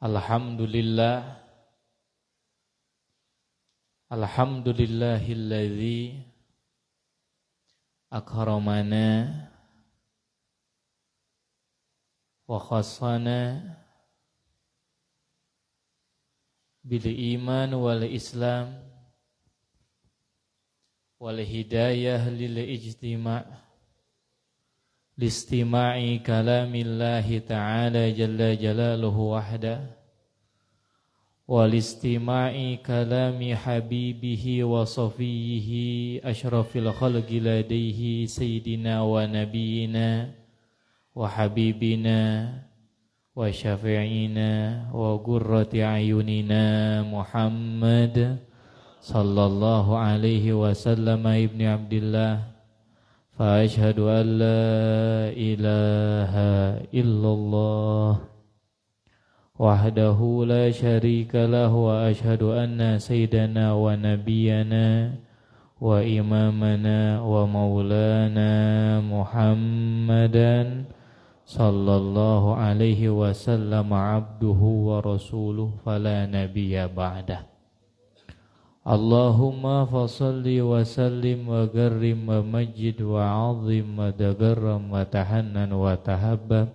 Alhamdulillah, alhamdulillahilladzi akramana wa khassana bil iman wal islam wal hidayah lil ijtima' listima'i kalamillahi ta'ala jalla jalaluhu wahda wal istima'i kalami habibihi wa safiyyihi ashrafil khalqi ladaihi sayyidina wa nabiyina wa habibina wa syafi'ina wa qurrati ayunina Muhammad sallallahu alaihi wasallam ibni Abdillah fa asyhadu an la ilaha illallah wahdahu la syarika lahu wa asyhadu anna sayyidana wa nabiyyana wa imamana wa maulana Muhammadan sallallahu alaihi wasallam abduhu wa rasuluh fala nabiyya ba'dah. Allahumma fasalli wa sallim wa garrim wa majid wa azim wa dagarram wa tahannan wa tahabbab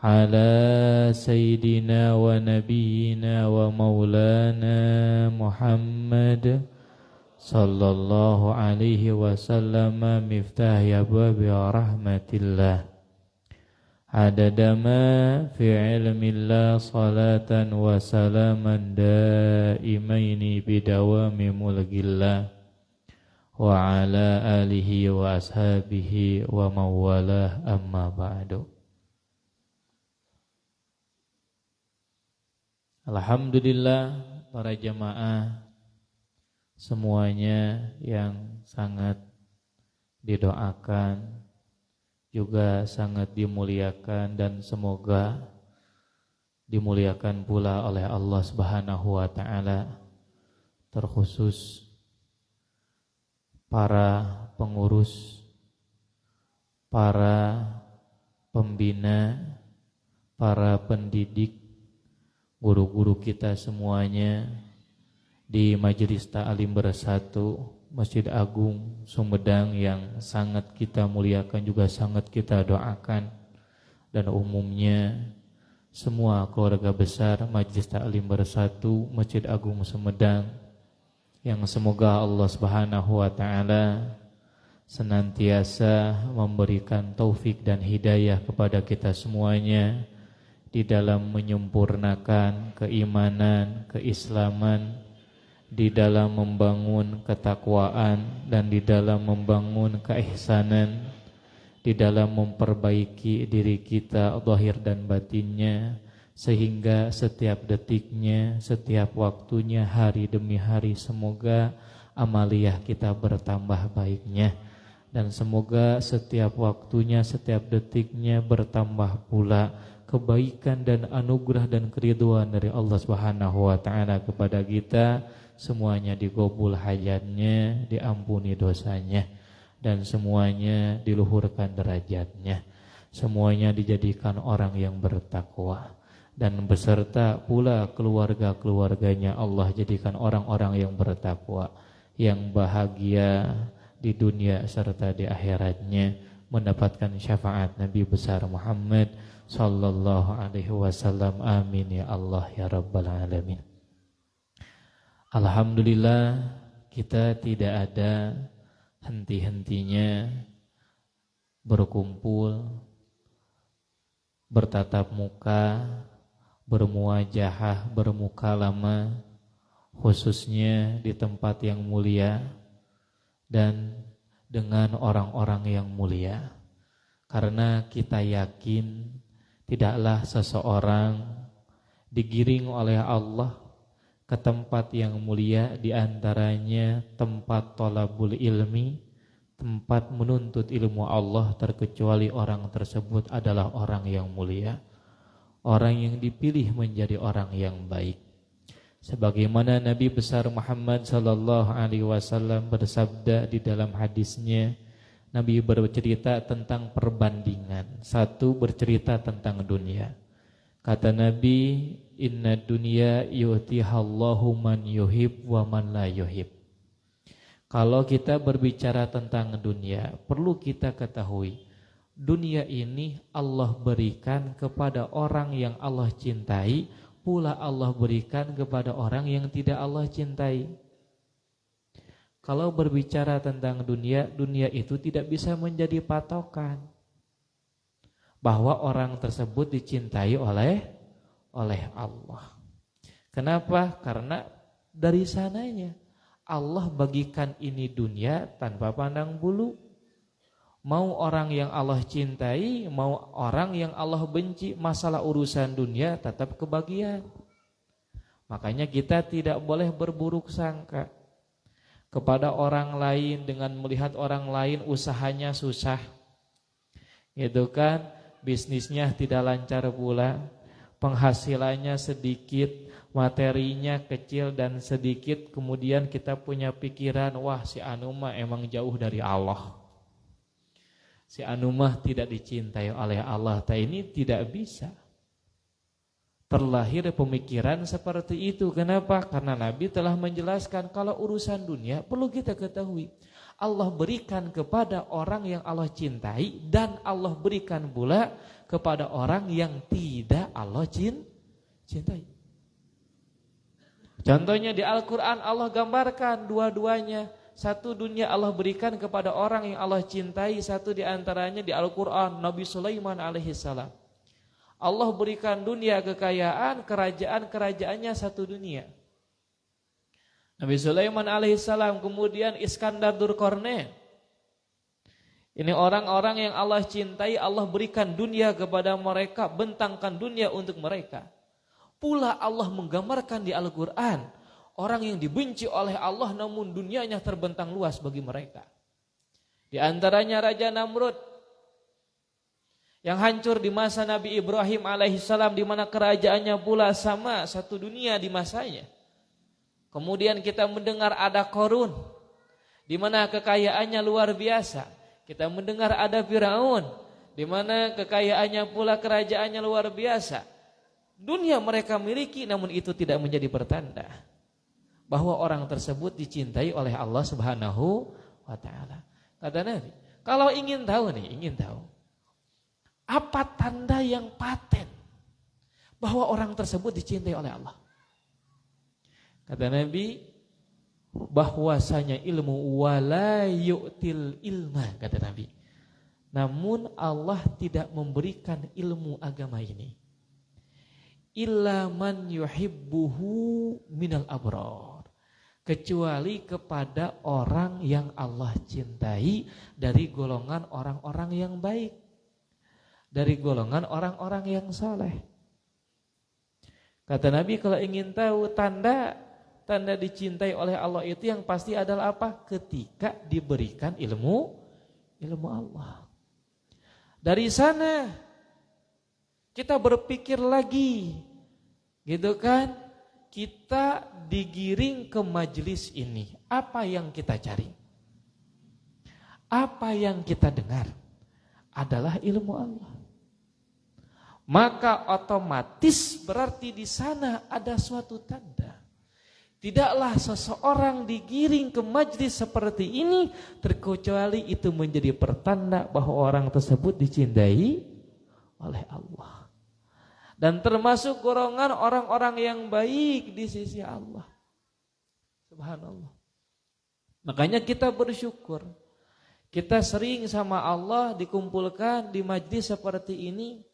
ala sayyidina wa nabiyyina wa maulana Muhammad sallallahu alaihi wasallam miftah abwabi rahmatillah adada ma fi ilmillah salatan wa salaman daimaini bidawami mulkillah wa ala alihi wa ashabihi wa mawalah amma ba'du. Alhamdulillah para jamaah semuanya yang sangat didoakan juga sangat dimuliakan dan semoga dimuliakan pula oleh Allah Subhanahu wa taala, terkhusus para pengurus, para pembina, para pendidik, guru-guru kita semuanya di Majelis Ta'lim Bersatu Masjid Agung Sumedang yang sangat kita muliakan juga sangat kita doakan, dan umumnya semua keluarga besar Majelis Ta'lim Bersatu Masjid Agung Sumedang yang semoga Allah Subhanahu wa taala senantiasa memberikan taufik dan hidayah kepada kita semuanya di dalam menyempurnakan keimanan, keislaman, di dalam membangun ketakwaan dan di dalam membangun keihsanan, di dalam memperbaiki diri kita zahir dan batinnya, sehingga setiap detiknya, setiap waktunya, hari demi hari semoga amaliyah kita bertambah baiknya, dan semoga setiap waktunya, setiap detiknya bertambah pula kebaikan dan anugerah dan keridhaan dari Allah Subhanahu wa taala kepada kita. Semuanya digobul hajatnya, diampuni dosanya, dan semuanya diluhurkan derajatnya. Semuanya dijadikan orang yang bertakwa, dan beserta pula keluarga-keluarganya Allah jadikan orang-orang yang bertakwa, yang bahagia di dunia serta di akhiratnya, mendapatkan syafaat Nabi besar Muhammad sallallahu alaihi wasallam. Amin ya Allah ya rabbal alamin. Alhamdulillah, kita tidak ada henti-hentinya berkumpul, bertatap muka, bermuajahah, bermukalama, khususnya di tempat yang mulia dan dengan orang-orang yang mulia. Karena kita yakin tidaklah seseorang digiring oleh Allah ke tempat yang mulia, diantaranya tempat thalabul ilmi, tempat menuntut ilmu Allah, terkecuali orang tersebut adalah orang yang mulia, orang yang dipilih menjadi orang yang baik. Sebagaimana Nabi besar Muhammad sallallahu alaihi wasallam bersabda di dalam hadisnya, Nabi bercerita tentang perbandingan. Satu bercerita tentang dunia, Kata Nabi, inna dunya yu'tihallahu man yuhib wa man la yuhib. Kalau kita berbicara tentang dunia, perlu kita ketahui, dunia ini Allah berikan kepada orang yang Allah cintai, pula Allah berikan kepada orang yang tidak Allah cintai. Kalau berbicara tentang dunia, dunia itu tidak bisa menjadi patokan bahwa orang tersebut dicintai oleh Allah. Kenapa? Karena dari sananya Allah bagikan ini dunia tanpa pandang bulu. Mau orang yang Allah cintai, mau orang yang Allah benci, masalah urusan dunia tetap kebagian. Makanya kita tidak boleh berburuk sangka kepada orang lain dengan melihat orang lain usahanya susah. Gitu kan? Bisnisnya tidak lancar pula, penghasilannya sedikit, materinya kecil dan sedikit, kemudian kita punya pikiran, wah si anu mah emang jauh dari Allah. Si anu mah tidak dicintai oleh Allah. Ini tidak bisa. Terlahir pemikiran seperti itu. Kenapa? Karena Nabi telah menjelaskan kalau urusan dunia perlu kita ketahui. Allah berikan kepada orang yang Allah cintai dan Allah berikan pula kepada orang yang tidak Allah cintai. Contohnya di Al-Quran Allah gambarkan dua-duanya. Satu dunia Allah berikan kepada orang yang Allah cintai, satu diantaranya di Al-Quran Nabi Sulaiman alaihissalam. Allah berikan dunia kekayaan, kerajaan-kerajaannya satu dunia. Nabi Sulaiman alaihissalam, kemudian Iskandar Dzulqarnain. Ini orang-orang yang Allah cintai, Allah berikan dunia kepada mereka, bentangkan dunia untuk mereka. Pula Allah menggambarkan di Al-Quran, orang yang dibenci oleh Allah namun dunianya terbentang luas bagi mereka. Di antaranya Raja Namrud, yang hancur di masa Nabi Ibrahim alaihissalam, di mana kerajaannya pula sama satu dunia di masanya. Kemudian kita mendengar ada Qarun, di mana kekayaannya luar biasa. Kita mendengar ada Firaun, di mana kekayaannya pula kerajaannya luar biasa. Dunia mereka miliki, namun itu tidak menjadi pertanda bahwa orang tersebut dicintai oleh Allah Subhanahu wa taala. Kata Nabi, kalau ingin tahu apa tanda yang paten bahwa orang tersebut dicintai oleh Allah? Kata Nabi, bahwasanya ilmu wala yu'til ilma, kata Nabi. Namun Allah tidak memberikan ilmu agama ini illa man yuhibbuhu minal abrar, kecuali kepada orang yang Allah cintai dari golongan orang-orang yang baik, dari golongan orang-orang yang saleh. Kata Nabi, kalau ingin tahu tanda dicintai oleh Allah itu yang pasti adalah apa? Ketika diberikan ilmu Allah. Dari sana kita berpikir lagi, gitu kan? Kita digiring ke majelis ini. Apa yang kita cari? Apa yang kita dengar? Adalah ilmu Allah. Maka otomatis berarti di sana ada suatu tanda. Tidaklah seseorang digiring ke majlis seperti ini terkecuali itu menjadi pertanda bahwa orang tersebut dicintai oleh Allah. Dan termasuk golongan orang-orang yang baik di sisi Allah. Subhanallah. Makanya kita bersyukur. Kita sering sama Allah dikumpulkan di majlis seperti ini.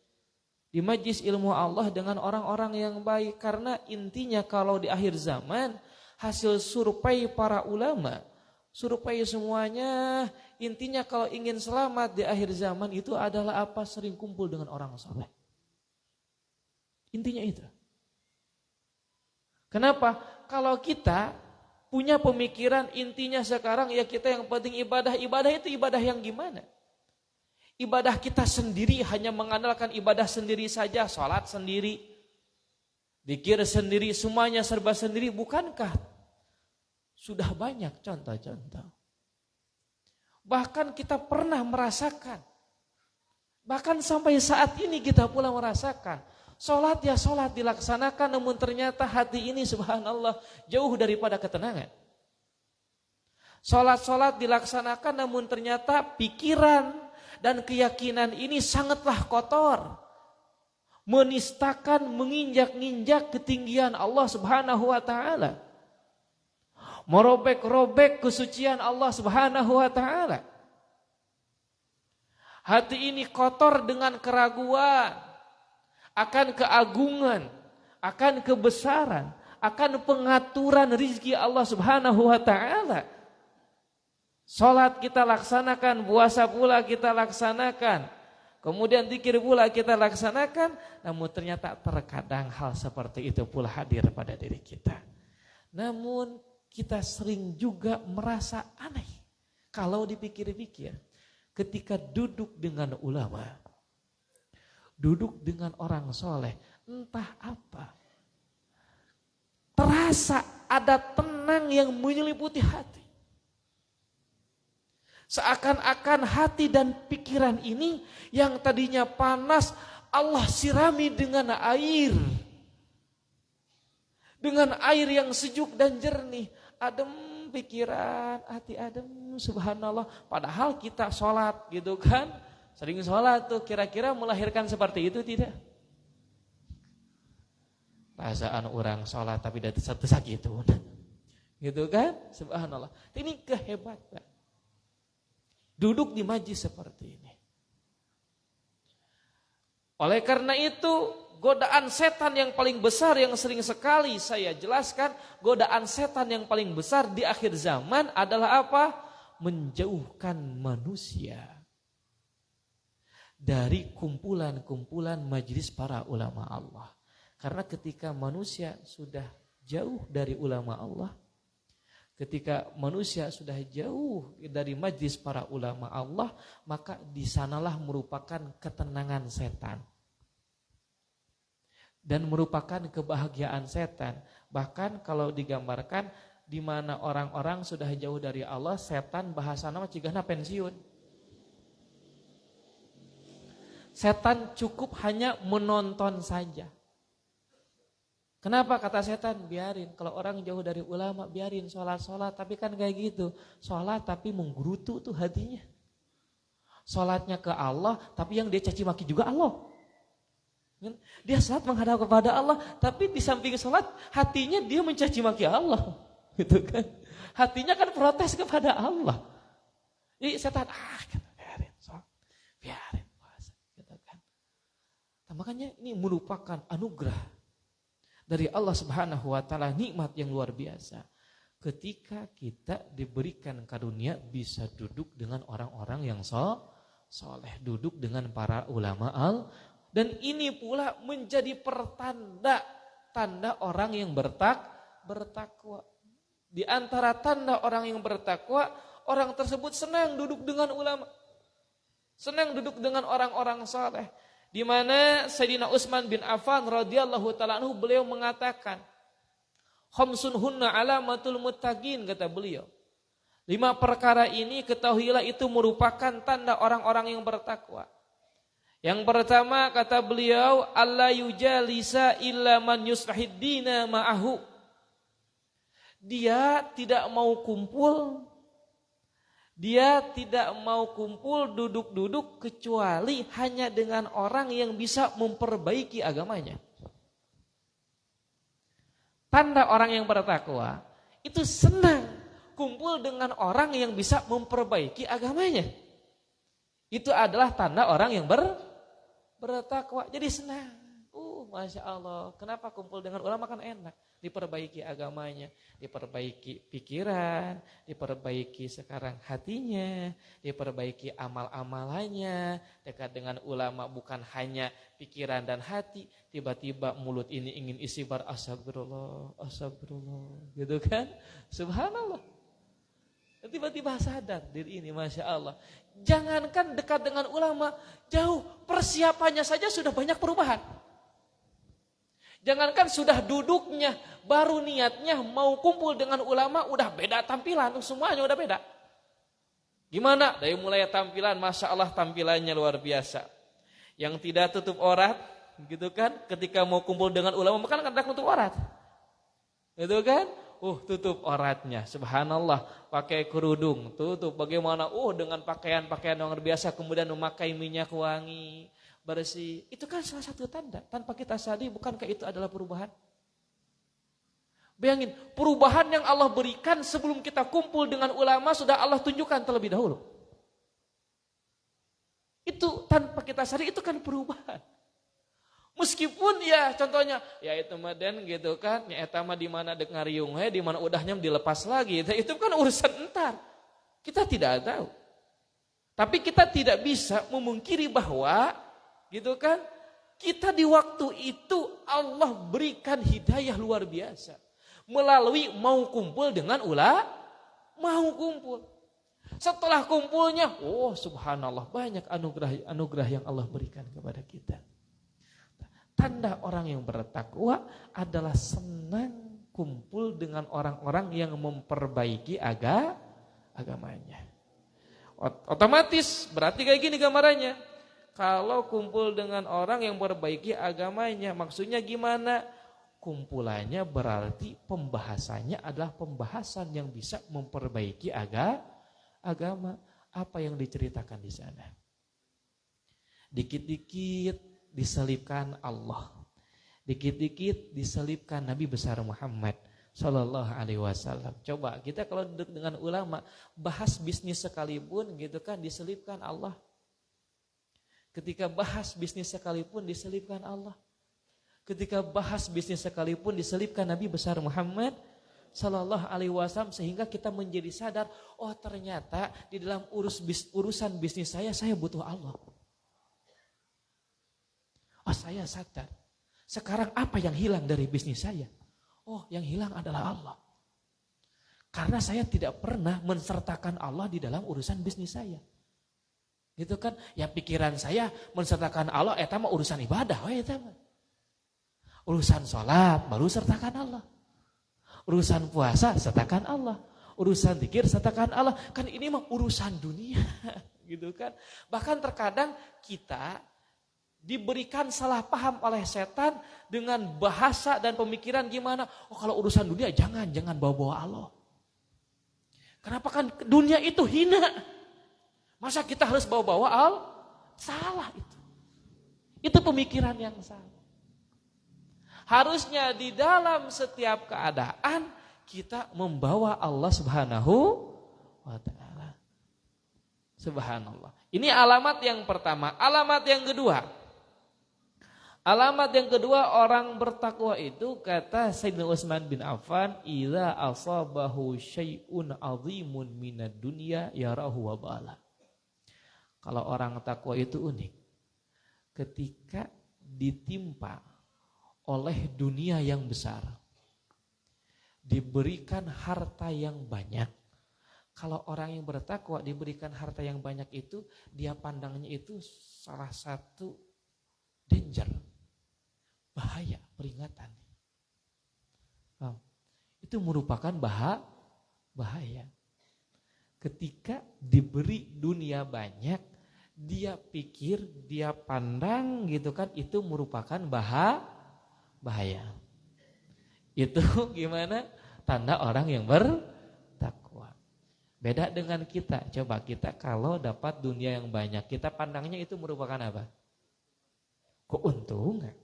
Di majlis ilmu Allah dengan orang-orang yang baik. Karena intinya kalau di akhir zaman, hasil survei para ulama, survei semuanya, intinya kalau ingin selamat di akhir zaman itu adalah apa? Sering kumpul dengan orang saleh. Intinya itu. Kenapa? Kalau kita punya pemikiran intinya sekarang ya kita yang penting ibadah. Ibadah itu ibadah yang gimana? Ibadah kita sendiri, hanya mengandalkan ibadah sendiri saja, sholat sendiri, zikir sendiri, semuanya serba sendiri, bukankah sudah banyak contoh-contoh? Bahkan kita pernah merasakan, bahkan sampai saat ini kita pula merasakan, Sholat ya sholat dilaksanakan, namun ternyata hati ini subhanallah jauh daripada ketenangan. Sholat dilaksanakan, namun ternyata pikiran dan keyakinan ini sangatlah kotor. Menistakan, menginjak-injak ketinggian Allah subhanahu wa ta'ala. Merobek-robek kesucian Allah subhanahu wa ta'ala. Hati ini kotor dengan keraguan akan keagungan, akan kebesaran, akan pengaturan rizki Allah subhanahu wa ta'ala. Salat kita laksanakan, puasa pula kita laksanakan, kemudian zikir pula kita laksanakan, namun ternyata terkadang hal seperti itu pula hadir pada diri kita. Namun kita sering juga merasa aneh kalau dipikir-pikir ketika duduk dengan ulama, duduk dengan orang soleh, entah apa, terasa ada tenang yang menyelimuti hati. Seakan-akan hati dan pikiran ini yang tadinya panas, Allah sirami dengan air. Dengan air yang sejuk dan jernih. Adem pikiran, hati adem, subhanallah. Padahal kita sholat gitu kan. Sering sholat tuh, kira-kira melahirkan seperti itu tidak? Perasaan orang sholat tapi dari desak gitu. Gitu kan? Subhanallah. Ini kehebatan. Duduk di majlis seperti ini. Oleh karena itu, godaan setan yang paling besar yang sering sekali saya jelaskan, godaan setan yang paling besar di akhir zaman adalah apa? Menjauhkan manusia dari kumpulan-kumpulan majlis para ulama Allah. Karena ketika manusia sudah jauh dari ulama Allah, ketika manusia sudah jauh dari majlis para ulama Allah, maka di sanalah merupakan ketenangan setan. Dan merupakan kebahagiaan setan. Bahkan kalau digambarkan di mana orang-orang sudah jauh dari Allah, setan bahasana cigana pensiun. Setan cukup hanya menonton saja. Kenapa kata setan? Biarin, kalau orang jauh dari ulama biarin sholat-sholat, tapi kan kayak gitu. Sholat tapi menggerutu tuh hatinya. Sholatnya ke Allah, tapi yang dia caci maki juga Allah. Dia sholat menghadap kepada Allah, tapi di samping sholat hatinya dia mencaci maki Allah. Gitu kan? Hatinya kan protes kepada Allah. Jadi setan, biarin sholat, biarin. Makanya ini merupakan anugerah dari Allah Subhanahu wa taala, nikmat yang luar biasa. Ketika kita diberikan karunia bisa duduk dengan orang-orang yang soleh, duduk dengan para ulama dan ini pula menjadi tanda orang yang bertakwa. Di antara tanda orang yang bertakwa, orang tersebut senang duduk dengan ulama. Senang duduk dengan orang-orang saleh. Di mana Sayyidina Utsman bin Affan radhiyallahu taala anhu beliau mengatakan, khamsun hunna alamatul muttaqin, kata beliau. 5 perkara ini ketahuilah itu merupakan tanda orang-orang yang bertakwa. Yang pertama kata beliau, alla yujalisa illa man yuslahid dina ma'ahu. Dia tidak mau kumpul, duduk-duduk kecuali hanya dengan orang yang bisa memperbaiki agamanya. Tanda orang yang bertakwa itu senang kumpul dengan orang yang bisa memperbaiki agamanya. Itu adalah tanda orang yang bertakwa. Jadi senang. Masya Allah. Kenapa kumpul dengan ulama kan enak. Diperbaiki agamanya, diperbaiki pikiran, diperbaiki sekarang hatinya, diperbaiki amal-amalannya. Dekat dengan ulama bukan hanya pikiran dan hati, tiba-tiba mulut ini ingin istighfar, astagfirullah, gitu kan? Subhanallah. Tiba-tiba sadar diri ini, Masya Allah. Jangankan dekat dengan ulama, jauh persiapannya saja sudah banyak perubahan. Jangankan sudah duduknya, baru niatnya mau kumpul dengan ulama, udah beda tampilan, semuanya udah beda. Gimana? Dari mulai tampilan, Masya Allah tampilannya luar biasa. Yang tidak tutup aurat, gitu kan? Ketika mau kumpul dengan ulama makan kadang nutup aurat. Gitu kan? Tutup auratnya. Subhanallah, pakai kerudung, tutup bagaimana? Dengan pakaian-pakaian yang luar biasa, kemudian memakai minyak wangi, bersih. Itu kan salah satu tanda. Tanpa kita sadari, bukankah itu adalah perubahan? Bayangin, perubahan yang Allah berikan sebelum kita kumpul dengan ulama sudah Allah tunjukkan terlebih dahulu. Itu tanpa kita sadari, itu kan perubahan. Meskipun ya contohnya ya itu maden gitu kan, ya eta mah di mana dek ngariung di mana udahnya dilepas lagi. Itu kan urusan entar. Kita tidak tahu. Tapi kita tidak bisa memungkiri bahwa gitu kan, kita di waktu itu Allah berikan hidayah luar biasa melalui mau kumpul dengan mau kumpul. Setelah kumpulnya, subhanallah, banyak anugerah yang Allah berikan kepada kita. Tanda orang yang bertakwa adalah senang kumpul dengan orang-orang yang memperbaiki agamanya. Otomatis berarti kayak gini gambarannya. Kalau kumpul dengan orang yang memperbaiki agamanya, maksudnya gimana? Kumpulannya berarti pembahasannya adalah pembahasan yang bisa memperbaiki agama. Apa yang diceritakan di sana? Dikit-dikit diselipkan Allah, dikit-dikit diselipkan Nabi besar Muhammad Sallallahu Alaihi Wasallam. Coba kita kalau duduk dengan ulama bahas bisnis sekalipun gitu kan diselipkan Allah. Ketika bahas bisnis sekalipun diselipkan Allah. Ketika bahas bisnis sekalipun diselipkan Nabi besar Muhammad Sallallahu Alaihi Wasallam, sehingga kita menjadi sadar, ternyata di dalam urusan bisnis saya butuh Allah. Saya sadar. Sekarang apa yang hilang dari bisnis saya? Yang hilang adalah Allah. Karena saya tidak pernah mensertakan Allah di dalam urusan bisnis saya. Gitu kan? Ya pikiran saya mensertakan Allah, eta mah urusan ibadah. Urusan sholat baru sertakan Allah. Urusan puasa sertakan Allah. Urusan zikir sertakan Allah. Kan ini mah urusan dunia. Gitu kan? Bahkan terkadang kita diberikan salah paham oleh setan dengan bahasa dan pemikiran gimana? Kalau urusan dunia jangan bawa-bawa Allah. Kenapa? Kan dunia itu hina. Masa kita harus bawa-bawa Allah? Salah itu. Itu pemikiran yang salah. Harusnya di dalam setiap keadaan kita membawa Allah Subhanahu wa ta'ala. Subhanallah. Ini alamat yang pertama. Alamat yang kedua. Alamat yang kedua orang bertakwa itu kata Sayyidina Utsman bin Affan, idza asabahu syai'un 'azimun minad dunya yarahu wabala. Kalau orang takwa itu unik. Ketika ditimpa oleh dunia yang besar, diberikan harta yang banyak. Kalau orang yang bertakwa diberikan harta yang banyak itu, dia pandangnya itu salah satu danger. Bahaya, peringatan. Itu merupakan bahaya. Ketika diberi dunia banyak, dia pikir, dia pandang gitu kan, itu merupakan bahaya. Itu gimana? Tanda orang yang bertakwa. Beda dengan kita. Coba kita kalau dapat dunia yang banyak, kita pandangnya itu merupakan apa? Keuntungan.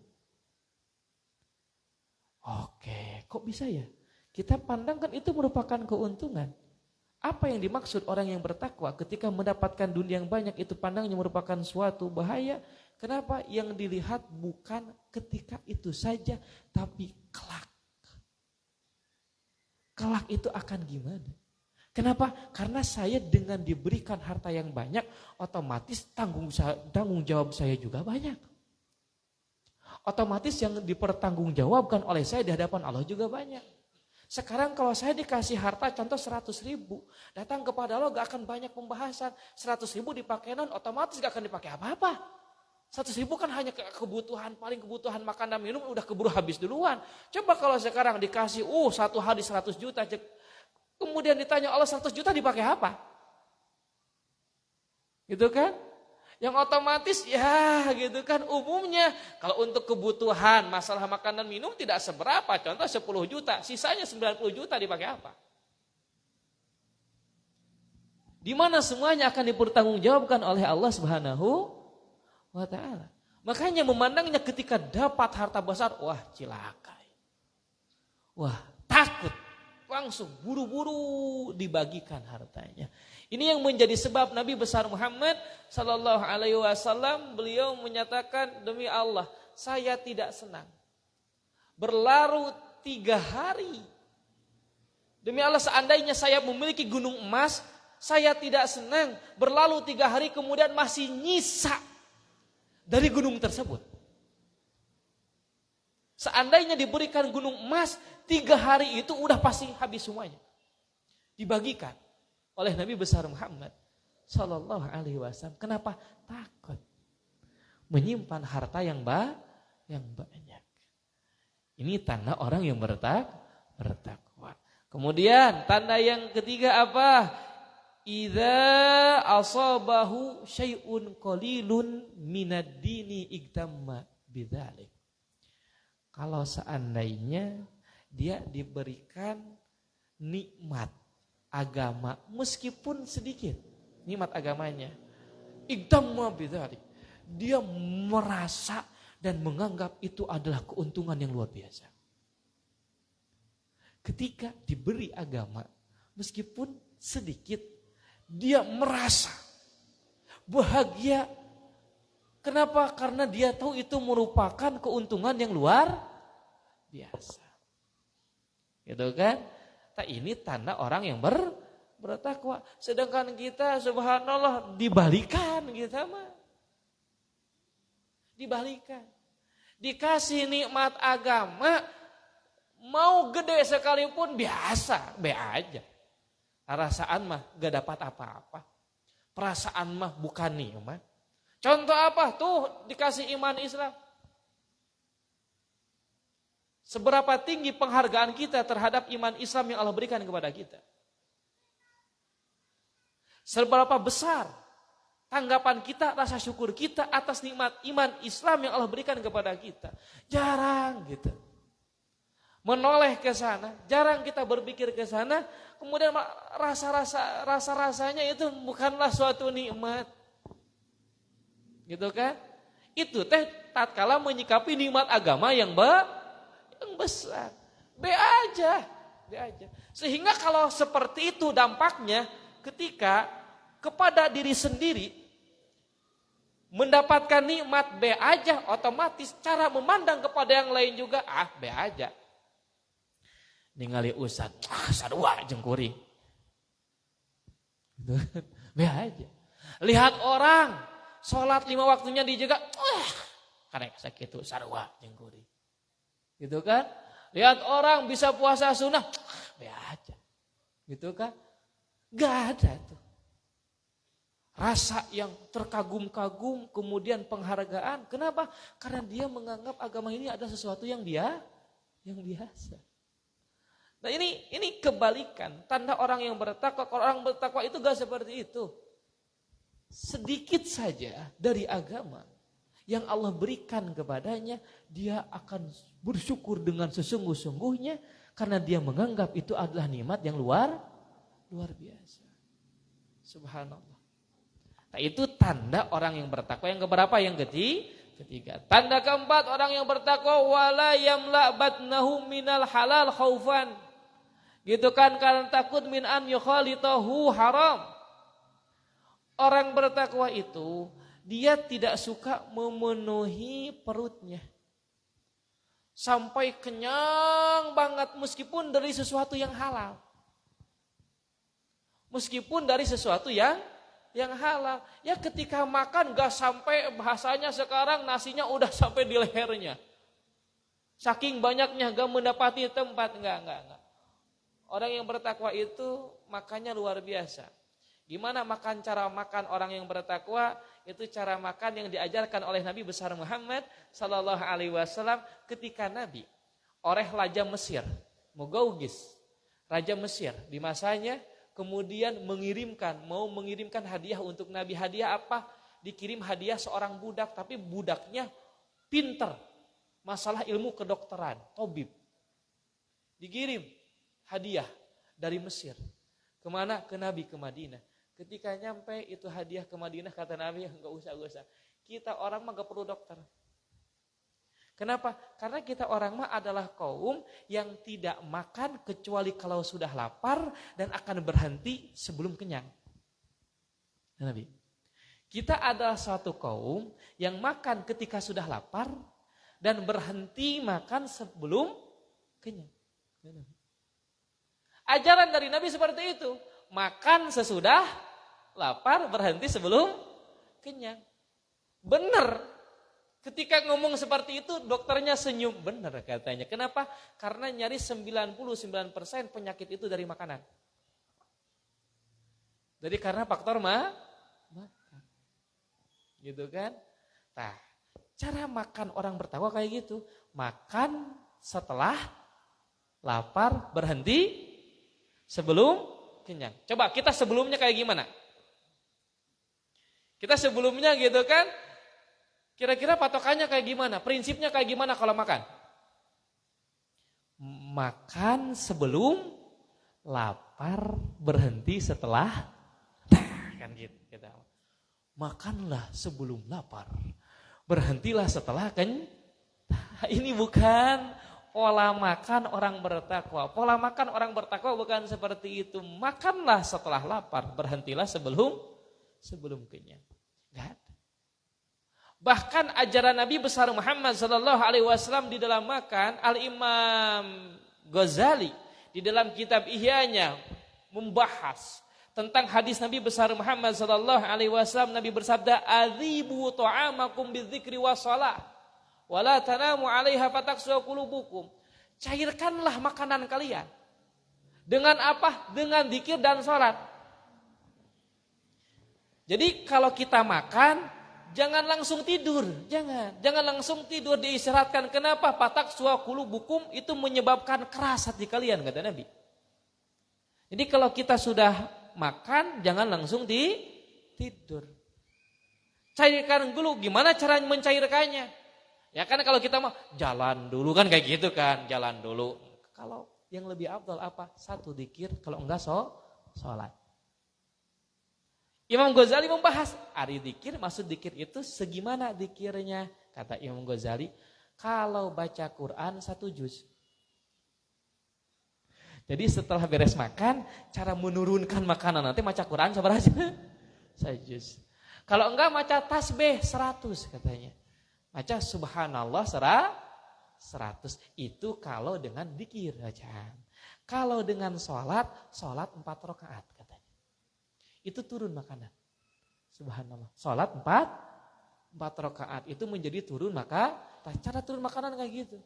Oke, kok bisa ya? Kita pandang kan itu merupakan keuntungan. Apa yang dimaksud orang yang bertakwa ketika mendapatkan dunia yang banyak itu pandangnya merupakan suatu bahaya? Kenapa? Yang dilihat bukan ketika itu saja, tapi kelak. Kelak itu akan gimana? Kenapa? Karena saya dengan diberikan harta yang banyak, otomatis tanggung jawab saya juga banyak. Otomatis yang dipertanggungjawabkan oleh saya di hadapan Allah juga banyak. Sekarang kalau saya dikasih harta contoh 100.000, datang kepada Allah gak akan banyak pembahasan. 100.000 dipakai otomatis gak akan dipakai apa-apa. 100.000 kan hanya kebutuhan, paling kebutuhan makan dan minum udah keburu habis duluan. Coba kalau sekarang dikasih satu hari 100 juta, kemudian ditanya Allah 100 juta dipakai apa? Gitu kan? Yang otomatis ya gitu kan umumnya kalau untuk kebutuhan masalah makanan minum tidak seberapa. Contoh 10 juta, sisanya 90 juta dipakai apa? Di mana semuanya akan dipertanggungjawabkan oleh Allah Subhanahu wa taala. Makanya memandangnya ketika dapat harta besar, wah cilaka. Wah takut. Langsung buru-buru dibagikan hartanya. Ini yang menjadi sebab Nabi besar Muhammad sallallahu alaihi wasallam beliau menyatakan, demi Allah, saya tidak senang berlarut 3 hari. Demi Allah, seandainya saya memiliki gunung emas, saya tidak senang berlalu 3 hari kemudian masih nyisa dari gunung tersebut. Seandainya diberikan gunung emas, 3 hari itu udah pasti habis semuanya. Dibagikan oleh Nabi besar Muhammad sallallahu alaihi wasallam. Kenapa? Takut menyimpan harta yang banyak. Ini tanda orang yang bertakwa. Kemudian tanda yang ketiga apa? Idza asabahu syai'un qalilun minad dini igtamma bidzalik. Kalau seandainya dia diberikan nikmat agama meskipun sedikit, nikmat agamanya, igtamma bidzalik, dia merasa dan menganggap itu adalah keuntungan yang luar biasa. Ketika diberi agama meskipun sedikit, dia merasa bahagia. Kenapa? Karena dia tahu itu merupakan keuntungan yang luar biasa. Gitu kan? Nah, ini tanda orang yang bertakwa. Sedangkan kita subhanallah dibalikan kita mah. Dibalikan. Dikasih nikmat agama, mau gede sekalipun biasa, be aja. Perasaan mah gak dapat apa-apa. Perasaan mah bukan nikmat. Contoh apa? Tuh dikasih iman Islam. Seberapa tinggi penghargaan kita terhadap iman Islam yang Allah berikan kepada kita. Seberapa besar tanggapan kita, rasa syukur kita atas nikmat iman Islam yang Allah berikan kepada kita. Jarang gitu. Menoleh ke sana, jarang kita berpikir ke sana, kemudian rasa-rasanya itu bukanlah suatu nikmat. Gitu kan? Itu teh tatkala menyikapi nikmat agama yang besar. Be aja. Sehingga kalau seperti itu dampaknya ketika kepada diri sendiri mendapatkan nikmat be aja, otomatis cara memandang kepada yang lain juga be aja. Ningali ustad, sarua jengkuring. Be aja. Lihat orang sholat 5 waktunya dijaga, karek sakitu sarua jengkuring. Gitu kan? Lihat orang bisa puasa sunnah, be aja. Gitu kan? Gak ada tuh. Rasa yang terkagum-kagum, kemudian penghargaan. Kenapa? Karena dia menganggap agama ini adalah sesuatu yang biasa. Nah ini kebalikan. Tanda orang yang bertakwa. Kalau orang bertakwa itu gak seperti itu. Sedikit saja dari agama yang Allah berikan kepadanya, dia akan bersyukur dengan sesungguh-sungguhnya karena dia menganggap itu adalah nikmat yang luar biasa. Subhanallah. Nah, itu tanda orang yang bertakwa. Yang keberapa? Yang ketiga. Tanda keempat orang yang bertakwa, wala yamla batnahu minal halal khaufan. Gitu kan, karena takut min an yukhalitahu haram. Orang bertakwa itu dia tidak suka memenuhi perutnya sampai kenyang banget meskipun dari sesuatu yang halal. Meskipun dari sesuatu yang halal. Ya ketika makan gak sampai, bahasanya sekarang nasinya udah sampai di lehernya. Saking banyaknya gak mendapati tempat. Enggak. Orang yang bertakwa itu makannya luar biasa. Gimana cara makan orang yang bertakwa? Itu cara makan yang diajarkan oleh Nabi besar Muhammad sallallahu alaihi wasallam ketika Nabi oleh Raja Mesir, Mugaugis, Raja Mesir di masanya, kemudian mau mengirimkan hadiah untuk Nabi. Hadiah apa? dikirim hadiah seorang budak, tapi budaknya pinter, masalah ilmu kedokteran, tabib. Dikirim hadiah dari Mesir. Kemana? Ke Nabi, ke Madinah. Ketika nyampe itu hadiah ke Madinah, kata Nabi, enggak usah. Kita orang mah enggak perlu dokter. Kenapa? Karena kita orang mah adalah kaum yang tidak makan kecuali kalau sudah lapar dan akan berhenti sebelum kenyang. Nabi. Kita adalah suatu kaum yang makan ketika sudah lapar dan berhenti makan sebelum kenyang. Ajaran dari Nabi seperti itu. Makan sesudah lapar, berhenti sebelum kenyang. Benar. Ketika ngomong seperti itu, dokternya senyum. Benar katanya. Kenapa? Karena nyaris 99% penyakit itu dari makanan. Jadi karena faktor makan. Gitu kan? Nah, cara makan orang bertakwa kayak gitu. Makan setelah lapar, berhenti sebelum kenyang. Coba kita sebelumnya kayak gimana? Kita sebelumnya gitu kan, kira-kira patokannya kayak gimana? Prinsipnya kayak gimana kalau makan? Makan sebelum lapar, berhenti setelah kan gitu. Makanlah sebelum lapar, berhentilah setelah kenyang. Ini bukan pola makan orang bertakwa. Pola makan orang bertakwa bukan seperti itu. Makanlah setelah lapar, berhentilah sebelum kenyang. Enggak ada. Bahkan ajaran Nabi besar Muhammad SAW di dalam makan, Al-Imam Ghazali di dalam kitab Ihya'nya membahas tentang hadis Nabi besar Muhammad SAW. Nabi bersabda, "Adzibu ta'amakum bidzikri wassalah, wala tanamu 'alaiha fataksu qulubukum." Cairkanlah makanan kalian. Dengan apa? Dengan zikir dan salat. Jadi kalau kita makan, jangan langsung tidur, jangan langsung tidur, diisyaratkan. Kenapa? Fataksu qulubukum, itu menyebabkan keras hati kalian, kata Nabi. Jadi kalau kita sudah makan, jangan langsung tidur. Cairkan dulu. Gimana cara mencairkannya? Ya kan kalau kita mau jalan dulu kan kayak gitu kan, jalan dulu. Kalau yang lebih afdal apa? Satu zikir, kalau enggak sholat. Imam Ghazali membahas, ari zikir, maksud zikir itu segimana zikirnya? Kata Imam Ghazali, kalau baca Quran 1 juz. Jadi setelah beres makan, cara menurunkan makanan nanti baca Quran sabar aja. 1 juz. Kalau enggak baca tasbih 100 katanya. Baca subhanallah 100. Itu kalau dengan zikir bacaan. Kalau dengan sholat 4 rakaat katanya. Itu turun makanan. Subhanallah. Sholat 4 rakaat itu menjadi turun maka cara turun makanan kayak gitu.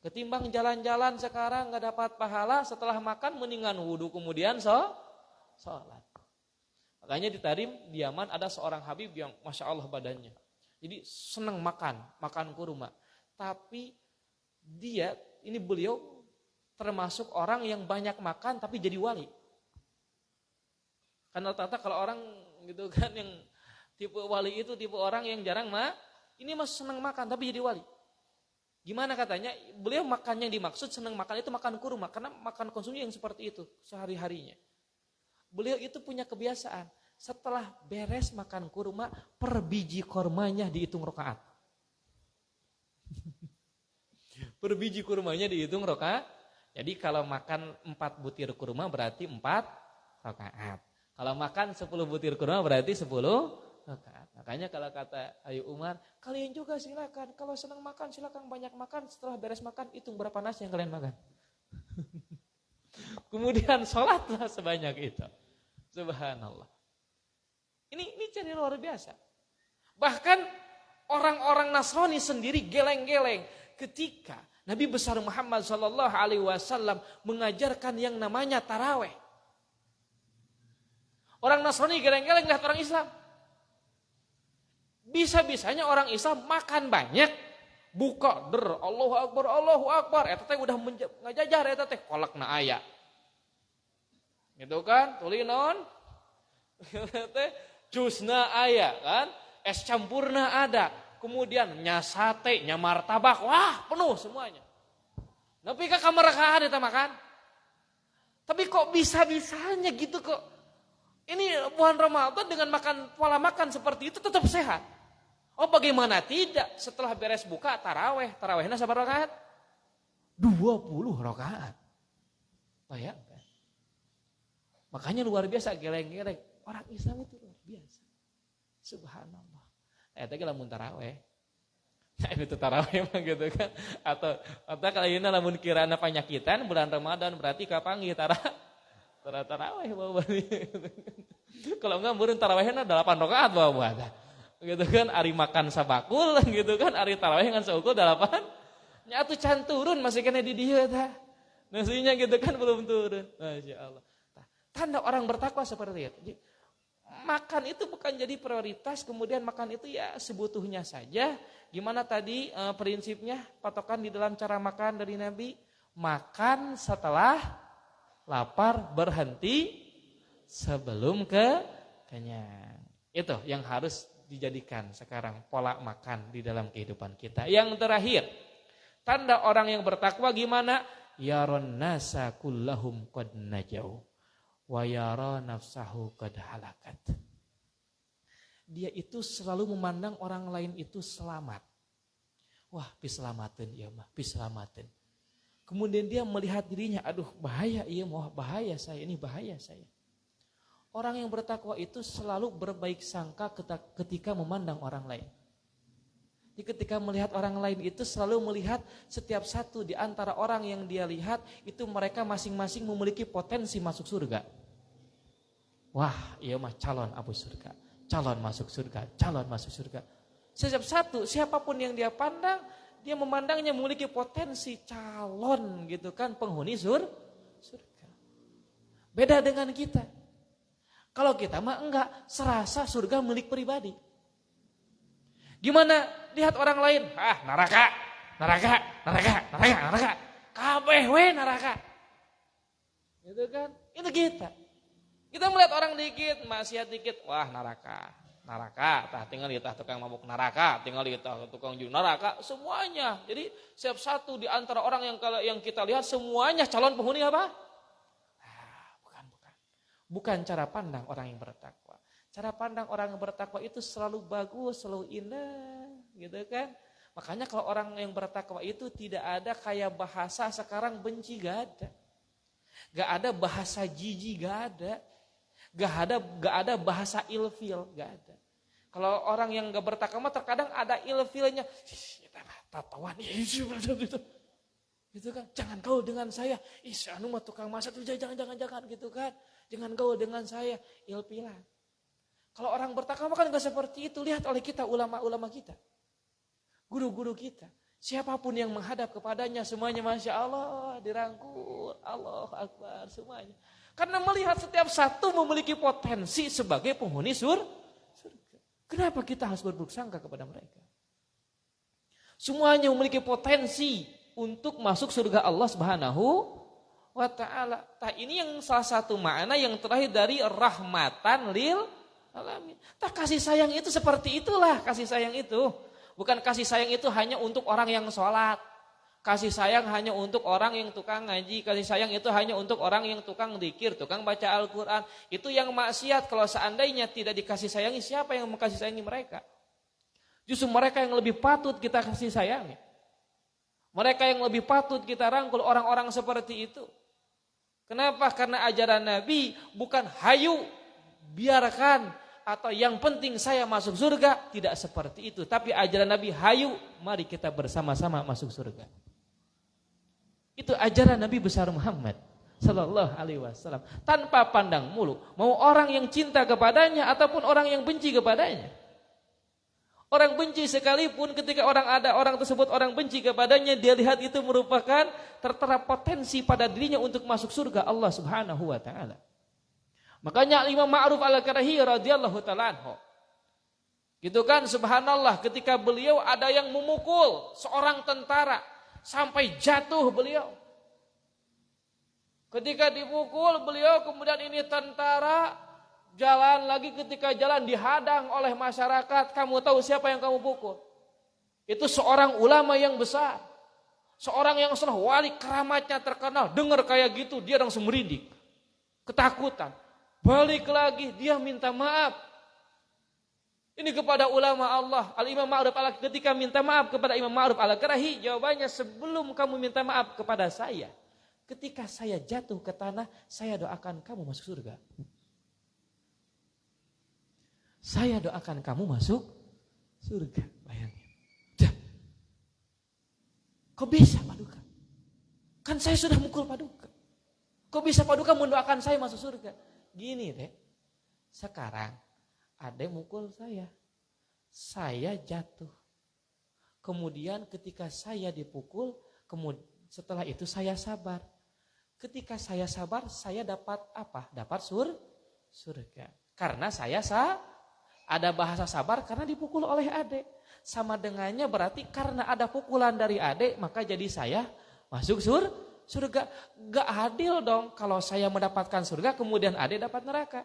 Ketimbang jalan-jalan sekarang nggak dapat pahala, setelah makan mendingan wudhu kemudian sholat. Makanya di Tarim, di Yaman ada seorang Habib yang Masya Allah badannya. Jadi senang makan kurma. Tapi beliau termasuk orang yang banyak makan tapi jadi wali. Karena rata-rata kalau orang gitu kan yang tipe wali itu tipe orang yang jarang ini masih senang makan tapi jadi wali. Gimana katanya? Beliau makannya yang dimaksud senang makan itu makan kurma. Karena makan konsumsi yang seperti itu sehari-harinya. Beliau itu punya kebiasaan. Setelah beres makan kurma, per biji kurmanya dihitung rakaat. Per biji kurmanya dihitung rakaat. Jadi kalau makan 4 butir kurma berarti 4 rakaat. Kalau makan 10 butir kurma berarti 10 rakaat. Makanya kalau kata Ayu Umar, kalian juga silakan. Kalau senang makan silakan banyak makan. Setelah beres makan hitung berapa nasi yang kalian makan. Kemudian sholatlah sebanyak itu. Subhanallah. Ini jadi luar biasa. Bahkan orang-orang Nasrani sendiri geleng-geleng ketika Nabi besar Muhammad SAW mengajarkan yang namanya taraweh. Orang Nasrani geleng-geleng lihat orang Islam. Bisa-bisanya orang Islam makan banyak, buka Allahu Akbar, eta teh udah ngajajar eta teh kolakna aya. Gitu kan? Tuli naon? Teh jusna aya kan? es campurna ada, kemudian nya sate, nya martabak, wah penuh semuanya. Tapi ke kamar rakaat eta makan. Tapi kok bisa-bisanya gitu kok. Ini bulan Ramadan dengan pola makan seperti itu tetap sehat. Oh bagaimana tidak setelah beres buka taraweh. Tarawehnya sabar rakaat? 20 rakaat. Bayangkan. Makanya luar biasa geleng-geleng. Orang Islam itu luar biasa. Subhanallah. Eta ge lamun taraweh. Nah itu taraweh mah gitu kan. Atau kalau ini lamun kirana panyakitan bulan Ramadan berarti kapanggih taraweh bawa. Kalau enggak meureun tarawehna 8 rakaat bawa. Gitu kan ari makan sabakul gitu kan ari taraweh ngan saukul 8. Nya atuh can turun masih kena di dieu tah. Nasinya gitu kan belum turun. Masyaallah. Tanda orang bertakwa seperti itu. Makan itu bukan jadi prioritas, kemudian makan itu ya sebutuhnya saja. Gimana tadi prinsipnya, patokan di dalam cara makan dari Nabi? Makan setelah lapar, berhenti sebelum kenyang. Itu yang harus dijadikan sekarang pola makan di dalam kehidupan kita. Yang terakhir, tanda orang yang bertakwa gimana? Yaron nasa kullahum qad najau wa yara nafsahu qad halakat. Dia itu selalu memandang orang lain itu selamat. Wah, piselamateun ieu mah, piselamateun. Kemudian dia melihat dirinya, aduh bahaya ieu mah, bahaya saya, ini bahaya saya. Orang yang bertakwa itu selalu berbaik sangka ketika memandang orang lain. Ketika melihat orang lain itu selalu melihat setiap satu di antara orang yang dia lihat itu mereka masing-masing memiliki potensi masuk surga. Wah, iya mah calon abu surga, calon masuk surga, calon masuk surga. Setiap satu, siapapun yang dia pandang, dia memandangnya memiliki potensi calon gitu kan, penghuni surga. Beda dengan kita. Kalau kita mah enggak, serasa surga milik pribadi. Gimana lihat orang lain? Neraka, neraka, neraka, neraka, neraka. Kabeh we neraka. Gitu kan? Itu kita. Kita melihat orang dikit, maksiat dikit, wah neraka. Neraka, tah tinggal di tah tukang mabuk neraka, tinggal di tah tukang judi neraka, semuanya. Jadi setiap satu di antara orang yang kita lihat semuanya calon penghuni apa? Bukan cara pandang orang yang bertakwa. Cara pandang orang yang bertakwa itu selalu bagus, selalu indah, gitu kan. Makanya kalau orang yang bertakwa itu tidak ada kayak bahasa sekarang benci, gak ada. Gak ada bahasa jijik, gak ada. Gak ada bahasa ilfil, gak ada. Kalau orang yang gak bertakwa terkadang ada ilfilnya. Tatawan, gitu kan. Jangan gaul dengan saya. Anu mah tukang masak tuh jangan gitu kan. Jangan gaul dengan saya, ilfilan. Kalau orang bertakwa kan enggak seperti itu. Lihat oleh kita, ulama-ulama kita. Guru-guru kita. Siapapun yang menghadap kepadanya semuanya Masya Allah dirangkul. Allah Akbar semuanya. Karena melihat setiap satu memiliki potensi sebagai penghuni surga. Kenapa kita harus berburuk sangka kepada mereka? Semuanya memiliki potensi untuk masuk surga Allah Subhanahu wa ta'ala. Ini yang salah satu makna yang terakhir dari rahmatan lil alamin. Kasih sayang itu seperti itulah kasih sayang itu. Bukan kasih sayang itu hanya untuk orang yang sholat. Kasih sayang hanya untuk orang yang tukang ngaji. Kasih sayang itu hanya untuk orang yang tukang dzikir, tukang baca Al-Quran. Itu yang maksiat. Kalau seandainya tidak dikasih sayangi, siapa yang mengasih sayangi mereka? Justru mereka yang lebih patut kita kasih sayangi. Mereka yang lebih patut kita rangkul, orang-orang seperti itu. Kenapa? Karena ajaran Nabi bukan hayu, biarkan, atau yang penting saya masuk surga. Tidak seperti itu. Tapi ajaran Nabi hayu, mari kita bersama-sama masuk surga. Itu ajaran Nabi besar Muhammad Sallallahu Alaihi Wasallam. Tanpa pandang bulu, mau orang yang cinta kepadanya ataupun orang yang benci kepadanya. Orang benci sekalipun ketika orang tersebut orang benci kepadanya, dia lihat itu merupakan tertera potensi pada dirinya untuk masuk surga Allah Subhanahu wa taala. Makanya Imam Ma'ruf Al-Karahi radhiyallahu taala anhu. Gitu kan, subhanallah, ketika beliau ada yang memukul seorang tentara sampai jatuh beliau. Ketika dipukul beliau, kemudian ini tentara Jalan lagi, ketika jalan dihadang oleh masyarakat. Kamu tahu siapa yang kamu pukul? Itu seorang ulama yang besar. Seorang yang sudah wali, keramatnya terkenal. Dengar kayak gitu, dia langsung merinding. Ketakutan. Balik lagi, dia minta maaf. Ini kepada ulama Allah. Al-Imam Ma'ruf al-Karahi, ketika minta maaf kepada Imam Ma'ruf al-Karahi, jawabannya, sebelum kamu minta maaf kepada saya, ketika saya jatuh ke tanah, saya doakan kamu masuk surga. Saya doakan kamu masuk surga. Bayangin. Kok bisa Paduka? Kan saya sudah mukul Paduka. Kok bisa Paduka mendoakan saya masuk surga? Gini deh, sekarang ada yang mukul saya jatuh. Kemudian ketika saya dipukul, setelah itu saya sabar. Ketika saya sabar, saya dapat apa? Dapat surga. Karena saya ada bahasa sabar karena dipukul oleh adik. Sama dengannya berarti karena ada pukulan dari adik, maka jadi saya masuk surga. Gak adil dong kalau saya mendapatkan surga kemudian adik dapat neraka.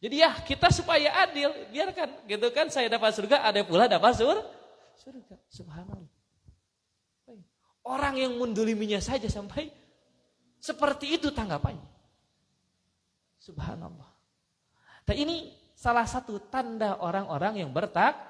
Jadi ya kita supaya adil, biarkan gitu kan, saya dapat surga, adik pula dapat surga. Subhanallah. Orang yang mendoliminya saja sampai seperti itu tanggapannya. Subhanallah. Nah ini salah satu tanda orang-orang yang bertakwa.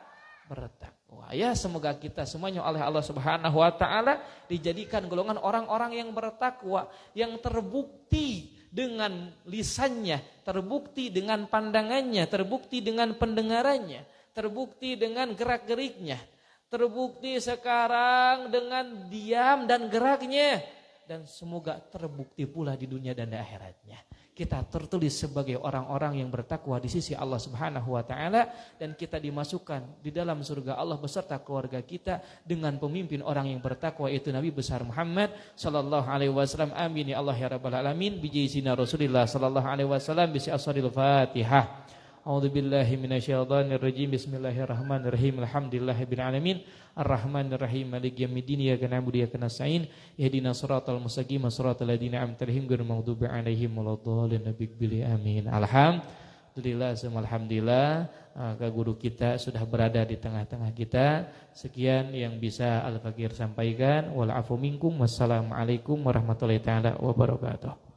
Ya semoga kita semuanya oleh Allah Subhanahu wa taala dijadikan golongan orang-orang yang bertakwa, yang terbukti dengan lisannya, terbukti dengan pandangannya, terbukti dengan pendengarannya, terbukti dengan gerak-geriknya, terbukti sekarang dengan diam dan geraknya, dan semoga terbukti pula di dunia dan di akhiratnya. Kita tertulis sebagai orang-orang yang bertakwa di sisi Allah Subhanahu wa taala, dan kita dimasukkan di dalam surga Allah beserta keluarga kita dengan pemimpin orang yang bertakwa, yaitu Nabi besar Muhammad sallallahu alaihi wasallam. Amin ya Allah ya rabbal alamin. Bijaizina Rasulillah sallallahu alaihi wasallam. Bisi as-salil Fatihah. A'udzubillahi minasyaitonir rajim. Bismillahirrahmanirrahim. Alhamdulillahirabbil alamin. Arrahmanirrahim. Maliki yaumiddin. Iyyaka na'budu wa iyyaka nasta'in. Ihdinas siratal mustaqim. Siratal ladzina an'amta 'alaihim ghairil maghdubi 'alaihim waladdallin. Amin. Alhamdulillah, alhamdulillah. Guru kita sudah berada di tengah-tengah kita. Sekian yang bisa Al-Fakir sampaikan. Wal afu minkum. Wassalamualaikum warahmatullahi taala wabarakatuh.